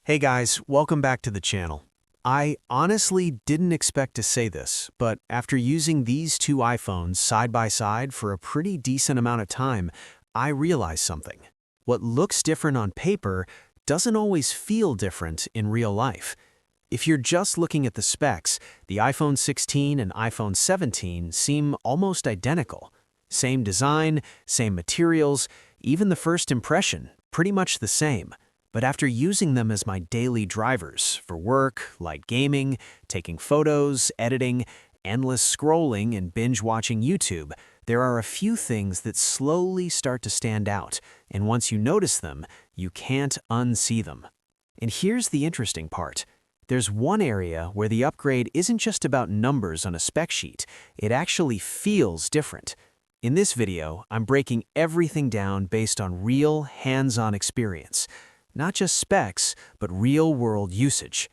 Hey guys, welcome back to the channel. I honestly didn't expect to say this, but after using these two iPhones side by side for a pretty decent amount of time, I realized something. What looks different on paper doesn't always feel different in real life. If you're just looking at the specs, the iPhone 16 and iPhone 17 seem almost identical. Same design, same materials, even the first impression, pretty much the same. But after using them as my daily drivers for work, light gaming, taking photos, editing, endless scrolling, and binge-watching YouTube, there are a few things that slowly start to stand out, and once you notice them, you can't unsee them. And here's the interesting part. There's one area where the upgrade isn't just about numbers on a spec sheet, it actually feels different. In this video, I'm breaking everything down based on real, hands-on experience. Not just specs, but real-world usage.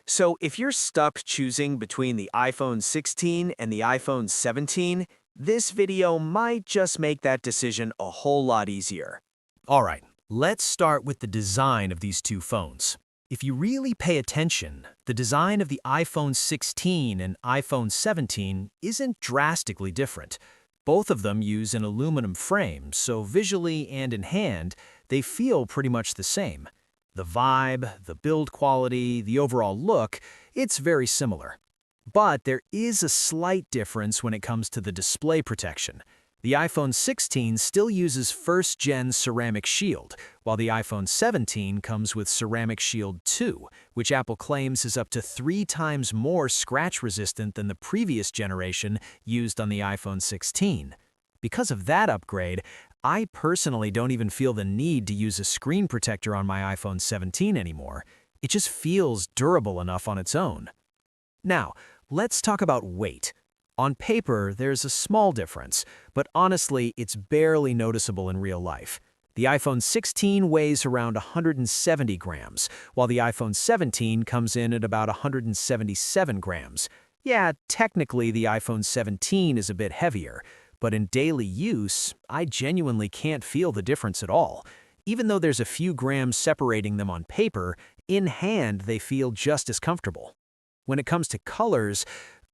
So if you're stuck choosing between the iPhone 16 and the iPhone 17, this video might just make that decision a whole lot easier. Alright, let's start with the design of these two phones. If you really pay attention, the design of the iPhone 16 and iPhone 17 isn't drastically different. Both of them use an aluminum frame, so visually and in hand, they feel pretty much the same. The vibe, the build quality, the overall look, it's very similar. But there is a slight difference when it comes to the display protection. The iPhone 16 still uses first-gen Ceramic Shield, while the iPhone 17 comes with Ceramic Shield 2, which Apple claims is up to 3 times more scratch-resistant than the previous generation used on the iPhone 16. Because of that upgrade, I personally don't even feel the need to use a screen protector on my iPhone 17 anymore. It just feels durable enough on its own. Now, let's talk about weight. On paper, there's a small difference, but honestly, it's barely noticeable in real life. The iPhone 16 weighs around 170 grams, while the iPhone 17 comes in at about 177 grams. Yeah, technically the iPhone 17 is a bit heavier, but in daily use, I genuinely can't feel the difference at all. Even though there's a few grams separating them on paper, in hand they feel just as comfortable. When it comes to colors,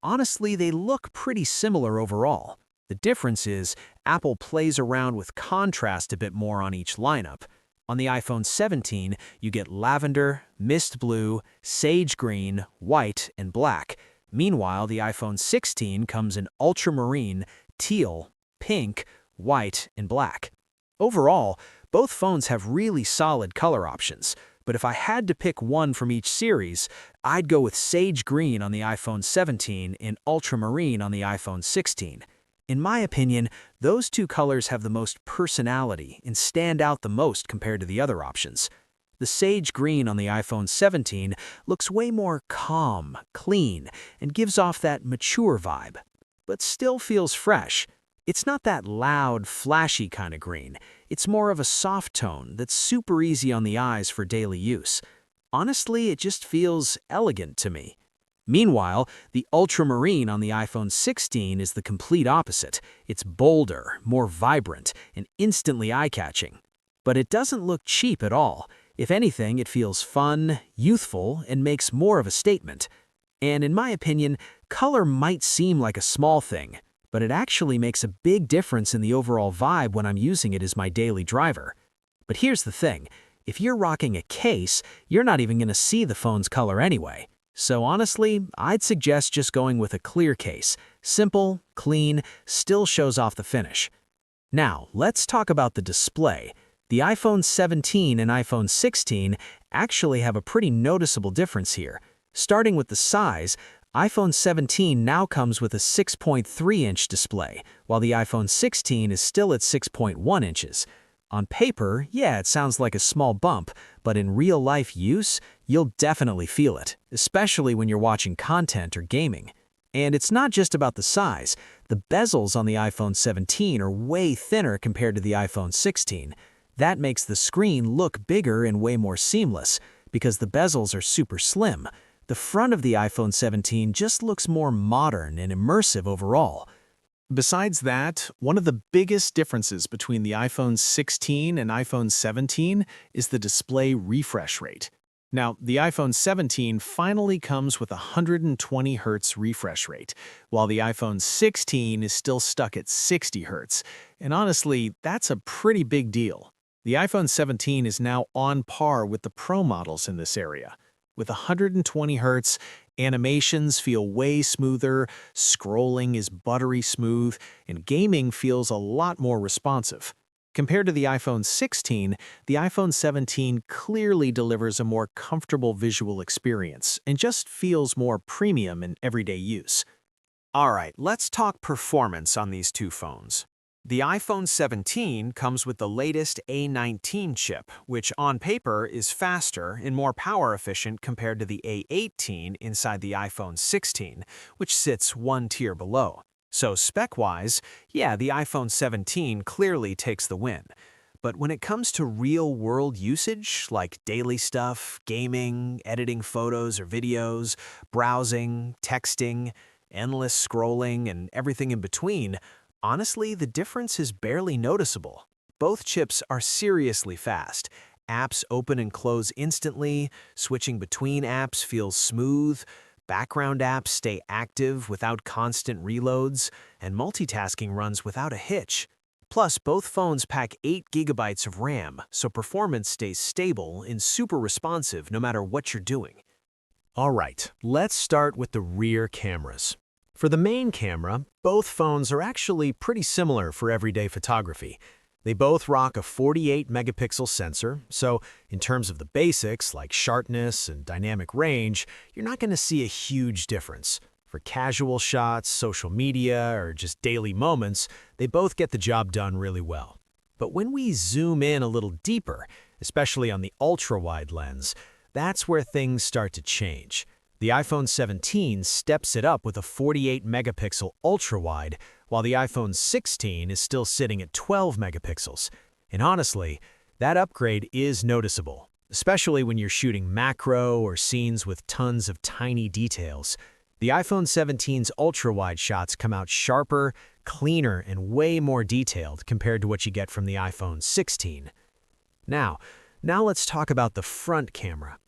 honestly, they look pretty similar overall. The difference is, Apple plays around with contrast a bit more on each lineup. On the iPhone 17, you get lavender, mist blue, sage green, white, and black. Meanwhile, the iPhone 16 comes in ultramarine, teal, pink, white, and black. Overall, both phones have really solid color options, but if I had to pick one from each series, I'd go with sage green on the iPhone 17 and ultramarine on the iPhone 16. In my opinion, those two colors have the most personality and stand out the most compared to the other options. The sage green on the iPhone 17 looks way more calm, clean, and gives off that mature vibe, but still feels fresh. It's not that loud, flashy kind of green. It's more of a soft tone that's super easy on the eyes for daily use. Honestly, it just feels elegant to me. Meanwhile, the ultramarine on the iPhone 16 is the complete opposite. It's bolder, more vibrant, and instantly eye-catching. But it doesn't look cheap at all. If anything, it feels fun, youthful, and makes more of a statement. And in my opinion, color might seem like a small thing, but it actually makes a big difference in the overall vibe when I'm using it as my daily driver. But here's the thing, if you're rocking a case, you're not even going to see the phone's color anyway. So honestly, I'd suggest just going with a clear case. Simple, clean, still shows off the finish. Now, let's talk about the display. The iPhone 17 and iPhone 16 actually have a pretty noticeable difference here. Starting with the size, iPhone 17 now comes with a 6.3-inch display, while the iPhone 16 is still at 6.1 inches. On paper, yeah, it sounds like a small bump, but in real-life use, you'll definitely feel it, especially when you're watching content or gaming. And it's not just about the size. The bezels on the iPhone 17 are way thinner compared to the iPhone 16. That makes the screen look bigger and way more seamless, because the bezels are super slim. The front of the iPhone 17 just looks more modern and immersive overall. Besides that, one of the biggest differences between the iPhone 16 and iPhone 17 is the display refresh rate. Now, the iPhone 17 finally comes with a 120 Hz refresh rate, while the iPhone 16 is still stuck at 60 Hz. And honestly, that's a pretty big deal. The iPhone 17 is now on par with the Pro models in this area. With 120 Hz, animations feel way smoother, scrolling is buttery smooth, and gaming feels a lot more responsive. Compared to the iPhone 16, the iPhone 17 clearly delivers a more comfortable visual experience and just feels more premium in everyday use. Alright, let's talk performance on these two phones. The iPhone 17 comes with the latest A19 chip, which on paper is faster and more power efficient compared to the A18 inside the iPhone 16, which sits one tier below. So spec-wise, yeah, the iPhone 17 clearly takes the win. But when it comes to real-world usage, like daily stuff, gaming, editing photos or videos, browsing, texting, endless scrolling, and everything in between, honestly, the difference is barely noticeable. Both chips are seriously fast. Apps open and close instantly, switching between apps feels smooth, background apps stay active without constant reloads, and multitasking runs without a hitch. Plus, both phones pack 8 GB of RAM, so performance stays stable and super responsive no matter what you're doing. Alright, let's start with the rear cameras. For the main camera, both phones are actually pretty similar for everyday photography. They both rock a 48-megapixel sensor, so in terms of the basics like sharpness and dynamic range, you're not going to see a huge difference. For casual shots, social media, or just daily moments, they both get the job done really well. But when we zoom in a little deeper, especially on the ultra-wide lens, that's where things start to change. The iPhone 17 steps it up with a 48-megapixel ultra-wide, while the iPhone 16 is still sitting at 12 megapixels. And honestly, that upgrade is noticeable, especially when you're shooting macro or scenes with tons of tiny details. The iPhone 17's ultra-wide shots come out sharper, cleaner, and way more detailed compared to what you get from the iPhone 16. Now let's talk about the front camera.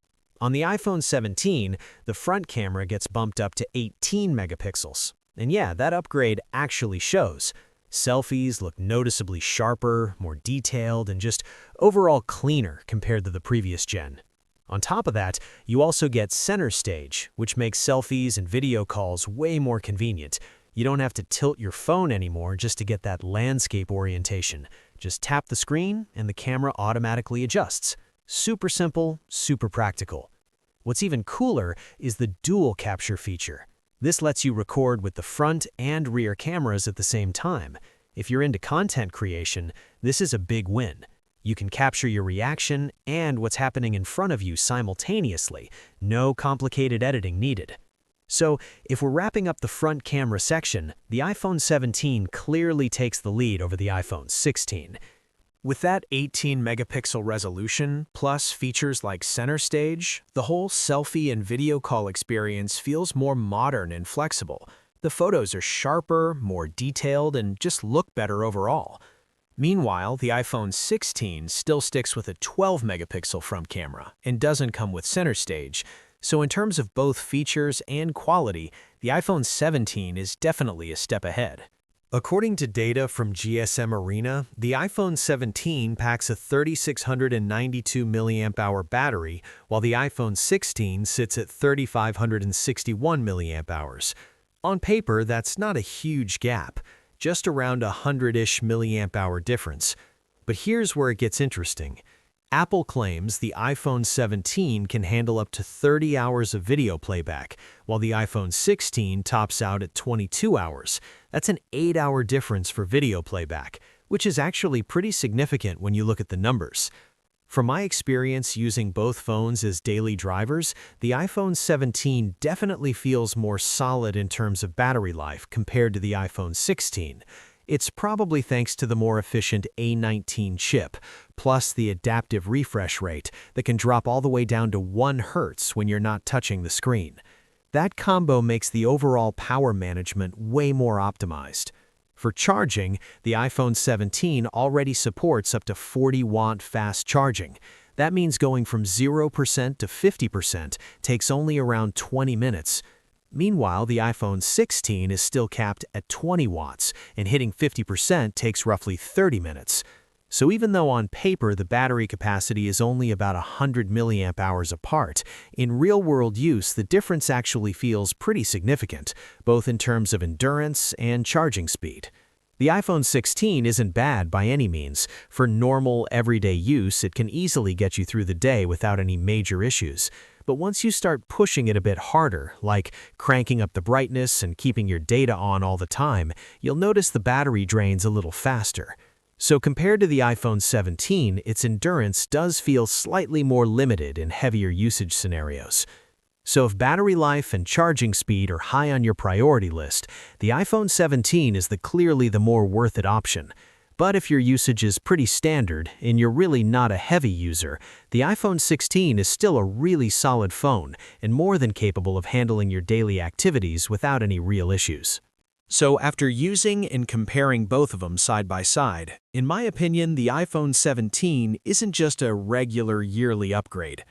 On the iPhone 17, the front camera gets bumped up to 18 megapixels. And yeah, that upgrade actually shows. Selfies look noticeably sharper, more detailed, and just overall cleaner compared to the previous gen. On top of that, you also get center stage, which makes selfies and video calls way more convenient. You don't have to tilt your phone anymore just to get that landscape orientation. Just tap the screen and the camera automatically adjusts. Super simple, super practical. What's even cooler is the dual capture feature. This lets you record with the front and rear cameras at the same time. If you're into content creation, this is a big win. You can capture your reaction and what's happening in front of you simultaneously. No complicated editing needed. So, if we're wrapping up the front camera section, the iPhone 17 clearly takes the lead over the iPhone 16. With that 18-megapixel resolution, plus features like center stage, the whole selfie and video call experience feels more modern and flexible. The photos are sharper, more detailed, and just look better overall. Meanwhile, the iPhone 16 still sticks with a 12-megapixel front camera and doesn't come with center stage. So in terms of both features and quality, the iPhone 17 is definitely a step ahead. According to data from GSM Arena, the iPhone 17 packs a 3,692 mAh battery, while the iPhone 16 sits at 3,561 mAh. On paper, that's not a huge gap, just around a 100-ish mAh difference. But here's where it gets interesting. Apple claims the iPhone 17 can handle up to 30 hours of video playback, while the iPhone 16 tops out at 22 hours. That's an 8-hour difference for video playback, which is actually pretty significant when you look at the numbers. From my experience using both phones as daily drivers, the iPhone 17 definitely feels more solid in terms of battery life compared to the iPhone 16. It's probably thanks to the more efficient A19 chip, plus the adaptive refresh rate that can drop all the way down to 1 Hz when you're not touching the screen. That combo makes the overall power management way more optimized. For charging, the iPhone 17 already supports up to 40-watt fast charging. That means going from 0% to 50% takes only around 20 minutes. Meanwhile, the iPhone 16 is still capped at 20 watts, and hitting 50% takes roughly 30 minutes. So even though on paper the battery capacity is only about 100 milliamp hours apart, in real-world use the difference actually feels pretty significant, both in terms of endurance and charging speed. The iPhone 16 isn't bad by any means. For normal, everyday use, it can easily get you through the day without any major issues. But once you start pushing it a bit harder, like cranking up the brightness and keeping your data on all the time, you'll notice the battery drains a little faster. So compared to the iPhone 17, its endurance does feel slightly more limited in heavier usage scenarios. So if battery life and charging speed are high on your priority list, the iPhone 17 is clearly the more worth it option. But if your usage is pretty standard and you're really not a heavy user, the iPhone 16 is still a really solid phone and more than capable of handling your daily activities without any real issues. So after using and comparing both of them side by side, in my opinion, the iPhone 17 isn't just a regular yearly upgrade.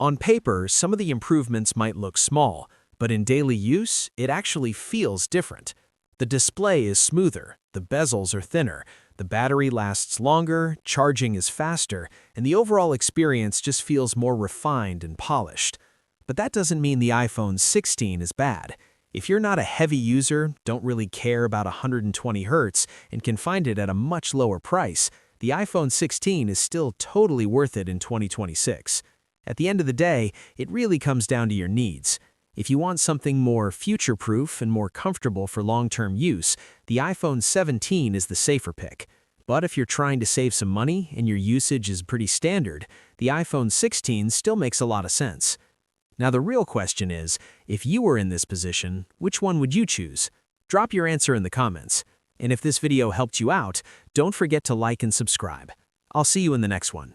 On paper, some of the improvements might look small, but in daily use, it actually feels different. The display is smoother, the bezels are thinner, the battery lasts longer, charging is faster, and the overall experience just feels more refined and polished. But that doesn't mean the iPhone 16 is bad. If you're not a heavy user, don't really care about 120 Hz, and can find it at a much lower price, the iPhone 16 is still totally worth it in 2026. At the end of the day, it really comes down to your needs. If you want something more future-proof and more comfortable for long-term use, the iPhone 17 is the safer pick. But if you're trying to save some money and your usage is pretty standard, the iPhone 16 still makes a lot of sense. Now the real question is, if you were in this position, which one would you choose? Drop your answer in the comments. And if this video helped you out, don't forget to like and subscribe. I'll see you in the next one.